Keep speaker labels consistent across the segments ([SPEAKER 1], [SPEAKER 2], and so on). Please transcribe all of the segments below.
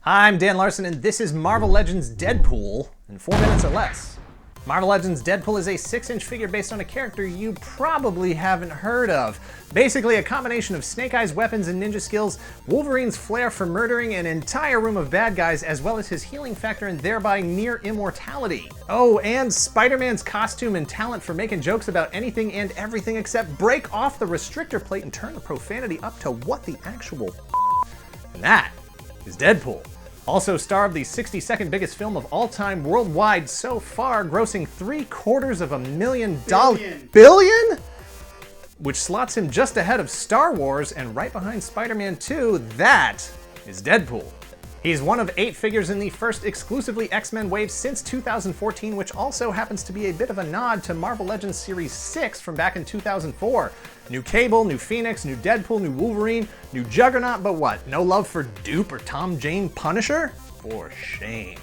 [SPEAKER 1] I'm Dan Larson, and this is Marvel Legends Deadpool in 4 minutes or less. Marvel Legends Deadpool is a 6-inch figure based on a character you probably haven't heard of. Basically a combination of Snake Eye's weapons and ninja skills, Wolverine's flair for murdering an entire room of bad guys, as well as his healing factor and thereby near immortality. Oh, and Spider-Man's costume and talent for making jokes about anything and everything except break off the restrictor plate and turn the profanity up to what the actual and that is Deadpool. Also star of the 62nd biggest film of all time worldwide so far, grossing $750 million? Which slots him just ahead of Star Wars and right behind Spider-Man 2, that is Deadpool. He's one of 8 figures in the first exclusively X-Men wave since 2014, which also happens to be a bit of a nod to Marvel Legends Series 6 from back in 2004. New Cable, new Phoenix, new Deadpool, new Wolverine, new Juggernaut, but what? No love for Dupe or Tom Jane Punisher? For shame.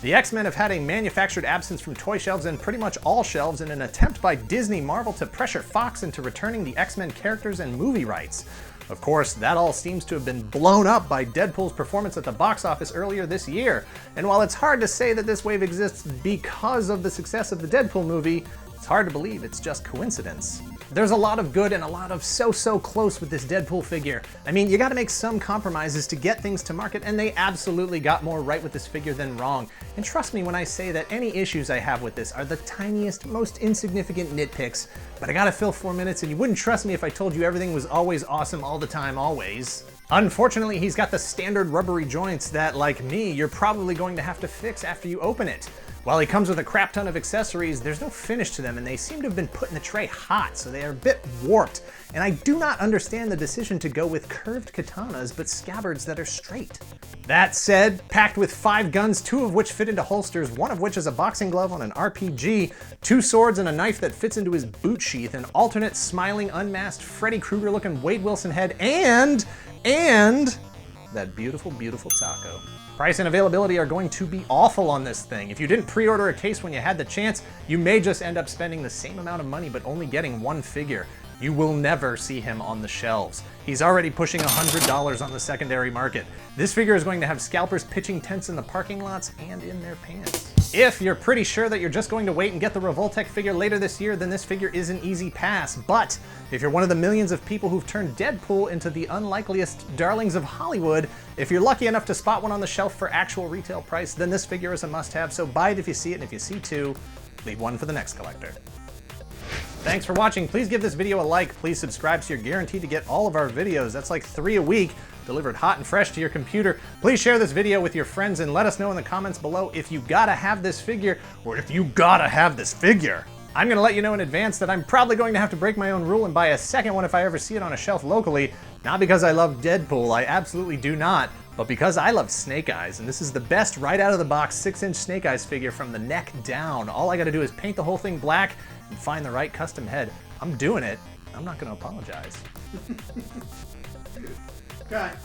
[SPEAKER 1] The X-Men have had a manufactured absence from toy shelves and pretty much all shelves in an attempt by Disney Marvel to pressure Fox into returning the X-Men characters and movie rights. Of course, that all seems to have been blown up by Deadpool's performance at the box office earlier this year. And while it's hard to say that this wave exists because of the success of the Deadpool movie, it's hard to believe it's just coincidence. There's a lot of good and a lot of so close with this Deadpool figure. I mean, you gotta make some compromises to get things to market, and they absolutely got more right with this figure than wrong. And trust me when I say that any issues I have with this are the tiniest, most insignificant nitpicks, but I gotta fill 4 minutes, and you wouldn't trust me if I told you everything was always awesome all the time, always. Unfortunately, he's got the standard rubbery joints that, like me, you're probably going to have to fix after you open it. While he comes with a crap ton of accessories, there's no finish to them, and they seem to have been put in the tray hot, so they are a bit warped. And I do not understand the decision to go with curved katanas, but scabbards that are straight. That said, packed with 5 guns, 2 of which fit into holsters, 1 of which is a boxing glove on an RPG, 2 swords and a knife that fits into his boot sheath, an alternate smiling, unmasked, Freddy Krueger-looking Wade Wilson head, and that beautiful taco. Price and availability are going to be awful on this thing. If you didn't pre-order a case when you had the chance, you may just end up spending the same amount of money but only getting 1 figure. You will never see him on the shelves. He's already pushing $100 on the secondary market. This figure is going to have scalpers pitching tents in the parking lots and in their pants. If you're pretty sure that you're just going to wait and get the Revoltech figure later this year, then this figure is an easy pass. But if you're one of the millions of people who've turned Deadpool into the unlikeliest darlings of Hollywood, if you're lucky enough to spot one on the shelf for actual retail price, then this figure is a must-have, so buy it if you see it, and if you see 2, leave 1 for the next collector. Thanks for watching. Please give this video a like. Please subscribe so you're guaranteed to get all of our videos. That's like 3 a week, delivered hot and fresh to your computer. Please share this video with your friends and let us know in the comments below if you gotta have this figure or if you gotta have this figure. I'm gonna let you know in advance that I'm probably going to have to break my own rule and buy a second one if I ever see it on a shelf locally. Not because I love Deadpool, I absolutely do not, but because I love Snake Eyes, and this is the best right out of the box 6-inch Snake Eyes figure from the neck down. All I gotta do is paint the whole thing black and find the right custom head. I'm doing it. I'm not gonna apologize.
[SPEAKER 2] Cut.